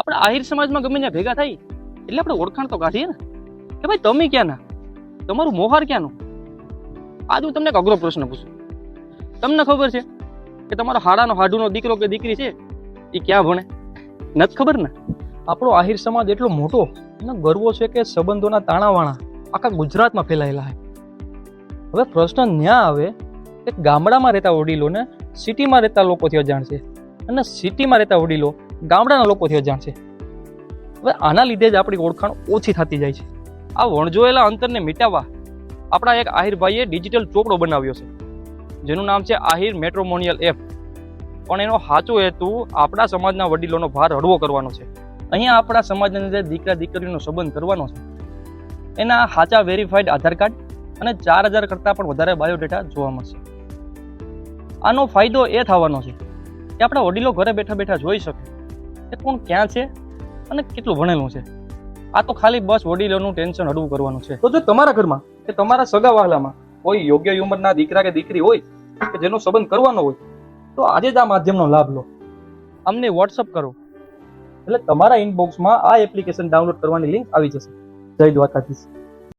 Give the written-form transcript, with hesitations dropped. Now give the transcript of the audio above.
આપણે આહિર સમાજમાં ગમે ત્યાં ભેગા થાય એટલે આપણે ઓળખાણ તો કાઢીએ ને કે ભાઈ તમે ક્યાંના, તમારું મોહાર ક્યાંનું. આજ હું તમને એક અઘરો પ્રશ્ન પૂછું. તમને ખબર છે કે તમારો હાડાનો હાડુનો દીકરો કે દીકરી છે એ ક્યાં ભણે? નથી ખબર ને. આપણો આહિર સમાજ એટલો મોટો એનો ગર્વો છે કે સંબંધોના તાણાવાણા આખા ગુજરાતમાં ફેલાયેલા છે. હવે પ્રશ્ન ન્યા આવે કે ગામડામાં રહેતા વડીલોને સિટીમાં રહેતા લોકોથી અજાણ છે અને સિટીમાં રહેતા વડીલો ગામડાના લોકોથી અજાણ છે. હવે આના લીધે જ આપણી ઓળખાણ ઓછી થતી જાય છે. આ વણજોયેલા અંતરને મિટાવવા આપણા એક આહિર ભાઈએ ડિજિટલ ચોપડો બનાવ્યો છે જેનું નામ છે આહિર મેટ્રોમોનિયલ એપ. પણ એનો સાચો હેતુ આપણા સમાજના વડીલોનો ભાર હળવો કરવાનો છે. અહીંયા આપણા સમાજની અંદર દીકરા દીકરીનો સંબંધ કરવાનો છે. એના સાચા વેરીફાઈડ આધાર કાર્ડ અને 4000 કરતાં પણ વધારે બાયોડેટા જોવા મળશે. આનો ફાયદો એ થવાનો છે કે આપણા વડીલો ઘરે બેઠા બેઠા જોઈ શકે કે કોણ ક્યાં છે અને કેટલું ભણેલું છે. આ તો ખાલી બસ વડીલોનું ટેન્શન હળવું કરવાનું છે. તો જો તમારા ઘરમાં કે તમારા સગા વહાલામાં કોઈ યોગ્ય ઉંમરના દીકરા કે દીકરી હોય કે જેનો સંબંધ કરવાનો હોય તો આજે જ આ માધ્યમનો લાભ લો. અમને વોટ્સઅપ કરો એટલે તમારા ઇનબોક્સમાં આ એપ્લિકેશન ડાઉનલોડ કરવાની લિંક આવી જશે. જય દ્વારકાધીશ.